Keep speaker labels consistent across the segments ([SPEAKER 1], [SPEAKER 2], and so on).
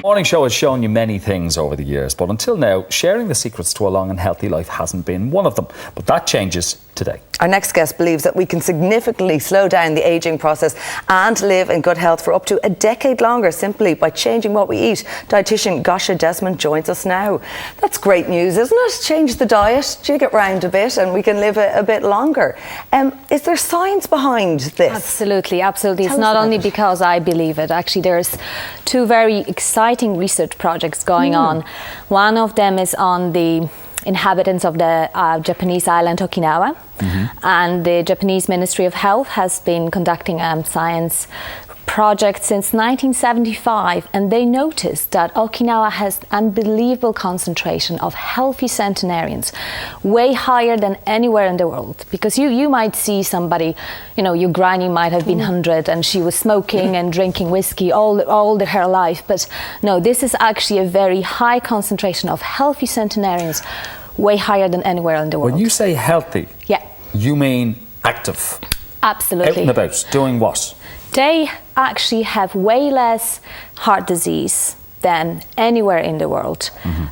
[SPEAKER 1] Morning Show has shown you many things over the years, but until now, sharing the secrets to a long and healthy life hasn't been one of them. But that changes today.
[SPEAKER 2] Our next guest believes that we can significantly slow down the ageing process and live in good health for up to a decade longer simply by changing what we eat. Dietitian Gosia Desmond joins us now. That's great news, isn't it? Change the diet, jig it round a bit, and we can live a bit longer. Is there science behind this?
[SPEAKER 3] Absolutely, absolutely. It's not only because I believe it. Actually, there's two very exciting research projects going on. One of them is on the inhabitants of the Japanese island Okinawa, and the Japanese Ministry of Health has been conducting a science project since 1975, and they noticed that Okinawa has unbelievable concentration of healthy centenarians, way higher than anywhere in the world. Because you might see somebody, your granny might have been 100 and she was smoking and drinking whiskey all her life, but no, this is actually a very high concentration of healthy centenarians, way higher than anywhere in the world.
[SPEAKER 1] When you say healthy, you mean active?
[SPEAKER 3] Absolutely.
[SPEAKER 1] Out and about, doing what?
[SPEAKER 3] They actually have way less heart disease than anywhere in the world.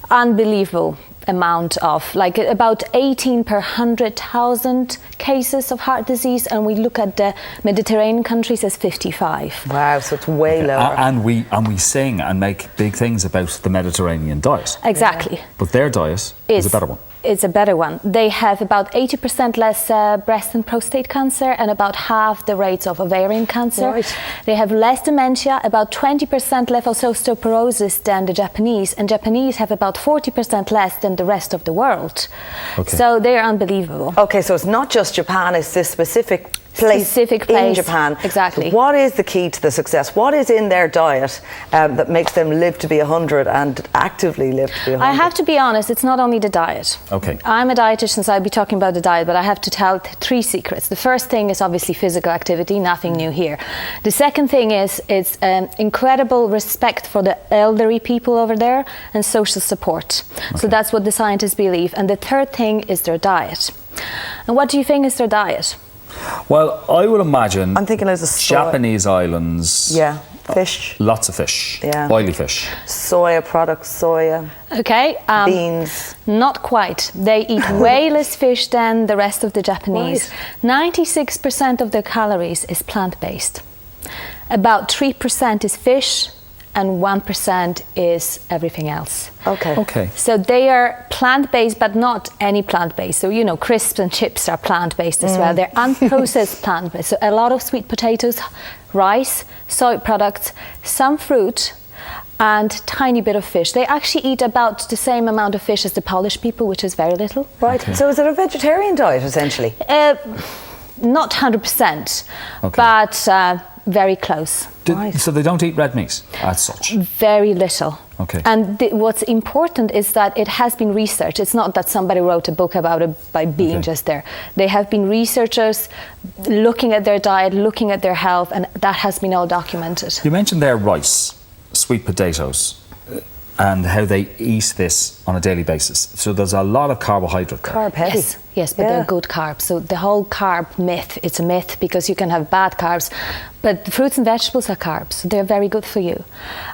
[SPEAKER 3] Unbelievable amount of, like about 18 per 100,000 cases of heart disease, and we look at the Mediterranean countries as 55.
[SPEAKER 2] Wow, so it's way lower.
[SPEAKER 1] And we sing and make big things about the Mediterranean diet.
[SPEAKER 3] Exactly.
[SPEAKER 1] But their diet is a better one.
[SPEAKER 3] It's a better one. They have about 80% less breast and prostate cancer and about half the rates of ovarian cancer.
[SPEAKER 2] Right.
[SPEAKER 3] They have less dementia, about 20% less osteoporosis than the Japanese, and Japanese have about 40% less than the rest of the world. So they're unbelievable.
[SPEAKER 2] Okay, so it's not just Japan, it's this specific place in Japan.
[SPEAKER 3] Exactly.
[SPEAKER 2] What is the key to the success? What is in their diet that makes them live to be 100 and actively live to be 100?
[SPEAKER 3] I have to be honest, it's not only the diet.
[SPEAKER 1] Okay.
[SPEAKER 3] I'm a dietitian, so I'll be talking about the diet, but I have to tell three secrets. The first thing is obviously physical activity, nothing new here. The second thing is it's incredible respect for the elderly people over there and social support. So that's what the scientists believe. And the third thing is their diet. And what do you think is their diet?
[SPEAKER 1] Well, I would imagine
[SPEAKER 2] I'm thinking there's a
[SPEAKER 1] Japanese islands.
[SPEAKER 2] Yeah, fish.
[SPEAKER 1] Lots of fish.
[SPEAKER 2] Yeah.
[SPEAKER 1] Oily fish.
[SPEAKER 2] Soya products, soya.
[SPEAKER 3] Okay.
[SPEAKER 2] Beans.
[SPEAKER 3] Not quite. They eat way less fish than the rest of the Japanese. 96% of their calories is plant-based. About 3% is fish, and 1% is everything else.
[SPEAKER 2] Okay.
[SPEAKER 3] So they are plant-based, but not any plant-based. So, crisps and chips are plant-based as well. They're unprocessed plant-based. So a lot of sweet potatoes, rice, soy products, some fruit, and tiny bit of fish. They actually eat about the same amount of fish as the Polish people, which is very little.
[SPEAKER 2] Right. So is it a vegetarian diet, essentially?
[SPEAKER 3] Not 100%, but very close.
[SPEAKER 1] So they don't eat red meat as such?
[SPEAKER 3] Very little.
[SPEAKER 1] Okay.
[SPEAKER 3] And what's important is that it has been researched. It's not that somebody wrote a book about it by being just there. They have been researchers looking at their diet, looking at their health, and that has been all documented.
[SPEAKER 1] You mentioned there rice, sweet potatoes, and how they eat this on a daily basis. So there's a lot of carbohydrate there.
[SPEAKER 2] Carb heavy.
[SPEAKER 3] Yes, but they're good carbs. So the whole carb myth, it's a myth because you can have bad carbs, but the fruits and vegetables are carbs, so they're very good for you.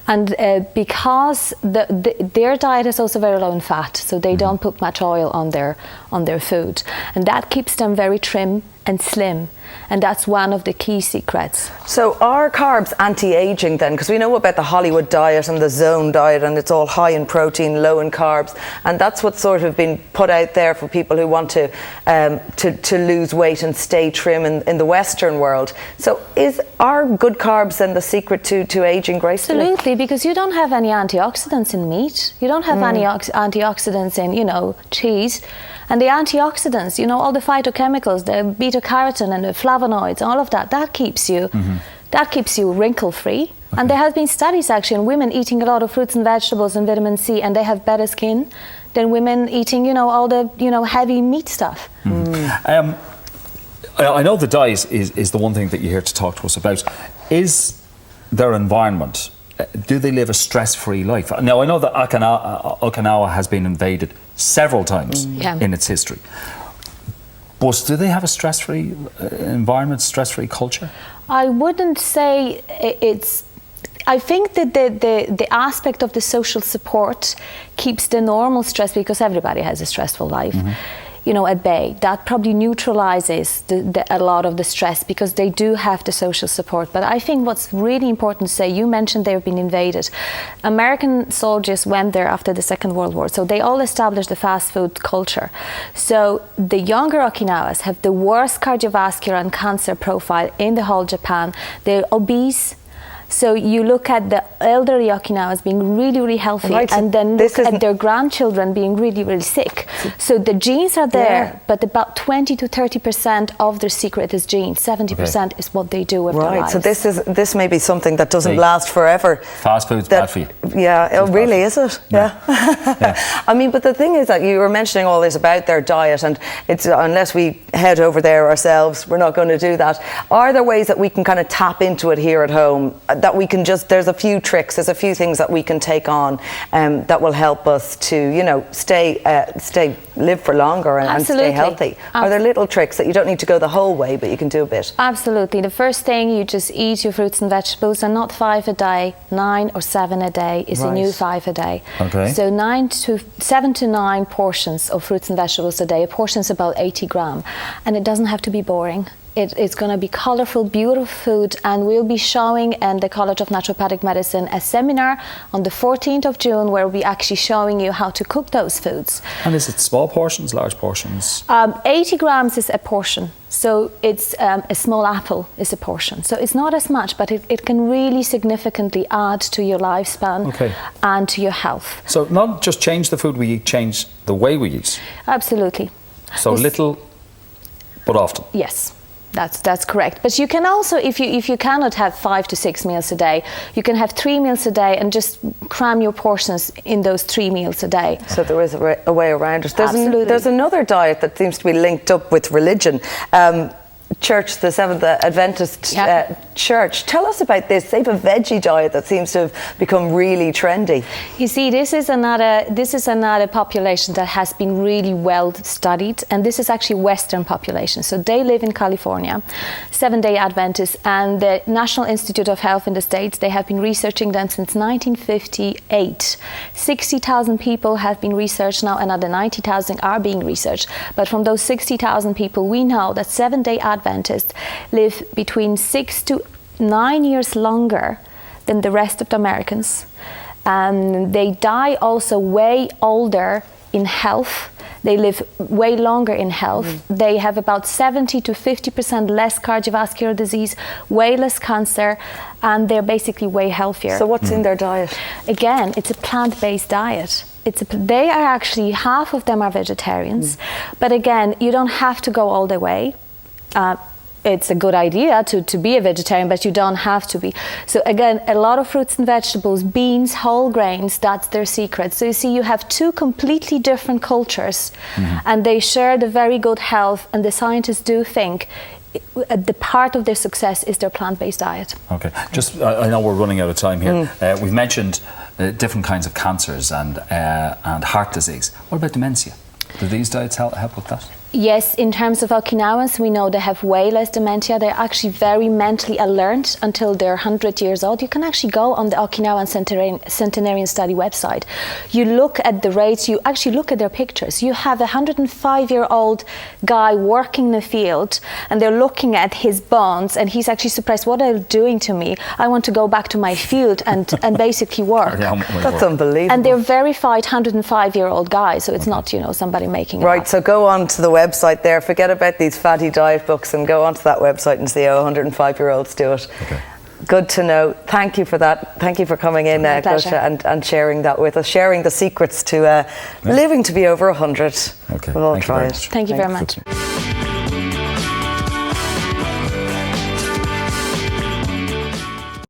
[SPEAKER 3] And because their diet is also very low in fat, so they don't put much oil on their food, and that keeps them very trim and slim, and that's one of the key secrets.
[SPEAKER 2] So are carbs anti-aging then? Because we know about the Hollywood diet and the zone diet, and it's all high in protein, low in carbs, and that's what's sort of been put out there for people who want to lose weight and stay trim in the Western world. So are good carbs then the secret to aging gracefully?
[SPEAKER 3] Absolutely, because you don't have any antioxidants in meat. You don't have any antioxidants in, cheese. And the antioxidants, all the phytochemicals, the beta-carotene and the flavonoids, all of that keeps you wrinkle-free. And there have been studies actually on women eating a lot of fruits and vegetables and vitamin C, and they have better skin than women eating, all the, heavy meat stuff.
[SPEAKER 1] I know the diet is the one thing that you're here to talk to us about. Is their environment, do they live a stress-free life? Now, I know that Okinawa has been invaded several times in its history. But do they have a stress-free environment, stress-free culture?
[SPEAKER 3] I wouldn't say it's I think that the aspect of the social support keeps the normal stress, because everybody has a stressful life, you know, at bay. That probably neutralizes a lot of the stress, because they do have the social support. But I think what's really important to say, you mentioned they've been invaded. American soldiers went there after the Second World War, so they all established the fast food culture. So the younger Okinawas have the worst cardiovascular and cancer profile in the whole Japan. They're obese. So you look at the elderly Okinawans being really, really healthy, right, and then look at their grandchildren being really, really sick. So the genes are there, but about 20 to 30% of their secret is genes. 70% is what they do with their lives.
[SPEAKER 2] So this may be something that doesn't last forever.
[SPEAKER 1] Fast food's bad for you.
[SPEAKER 2] Yeah, it really is it? Yeah. I mean, but the thing is that you were mentioning all this about their diet, and it's unless we head over there ourselves, we're not going to do that. Are there ways that we can kind of tap into it here at home? That we can just, there's a few tricks, there's a few things that we can take on that will help us to, you know, live for longer and stay healthy. Are there little tricks that you don't need to go the whole way, but you can do a bit? Absolutely.
[SPEAKER 3] The first thing, you just eat your fruits and vegetables, and not 5 a day, 9 or 7 a day is a new 5 a day. Okay. So 7 to 9 portions of fruits and vegetables a day. A portion is about 80 grams, and it doesn't have to be boring. It's going to be colorful, beautiful food, and we'll be showing in the College of Naturopathic Medicine a seminar on the 14th of June where we'll be actually showing you how to cook those foods.
[SPEAKER 1] And is it small portions, large portions?
[SPEAKER 3] 80 grams is a portion. So it's a small apple is a portion. So it's not as much, but it can really significantly add to your lifespan and to your health.
[SPEAKER 1] So not just change the food we eat, change the way we eat.
[SPEAKER 3] Absolutely.
[SPEAKER 1] So little, but often.
[SPEAKER 3] Yes. That's correct. But you can also, if you cannot have 5 to 6 meals a day, you can have 3 meals a day and just cram your portions in those 3 meals a day. So there is a way around it. There's another diet that seems to be linked up with religion. Church, the Seventh Adventist Church. Tell us about this. They have a veggie diet that seems to have become really trendy. You see, this is another population that has been really well studied, and this is actually Western population. So they live in California, 7-day Adventists, and the National Institute of Health in the States, they have been researching them since 1958. 60,000 people have been researched now, another 90,000 are being researched. But from those 60,000 people, we know that 7-day Adventists live between 6 to 9 years longer than the rest of the Americans. They die also way older in health. They live way longer in health. They have about 70 to 50% less cardiovascular disease, way less cancer, and they're basically way healthier. So what's in their diet? Again, it's a plant-based diet. They are actually, half of them are vegetarians, but again, you don't have to go all the way. It's a good idea to be a vegetarian, but you don't have to be. So again, a lot of fruits and vegetables, beans, whole grains, that's their secret. So you see, you have two completely different cultures, and they share the very good health, and the scientists do think the part of their success is their plant-based diet. Okay, just I know we're running out of time here. We've mentioned different kinds of cancers and heart disease. What about dementia? Do these diets help with that? Yes, in terms of Okinawans, we know they have way less dementia. They're actually very mentally alert until they're 100 years old. You can actually go on the Okinawan Centenarian Study website. You look at the rates, you actually look at their pictures. You have a 105-year-old guy working in the field, and they're looking at his bones, and he's actually surprised, what are they doing to me? I want to go back to my field and basically work. That's unbelievable. And they're verified 105-year-old guys, so it's not, somebody making it up. Right, so go on to the website there, forget about these fatty diet books and go onto that website and see how 105-year-olds do it. Okay. Good to know. Thank you for that. Thank you for coming in, Gosia, and sharing that with us, sharing the secrets to living to be over 100. Okay. We'll all try it. Thank you very much.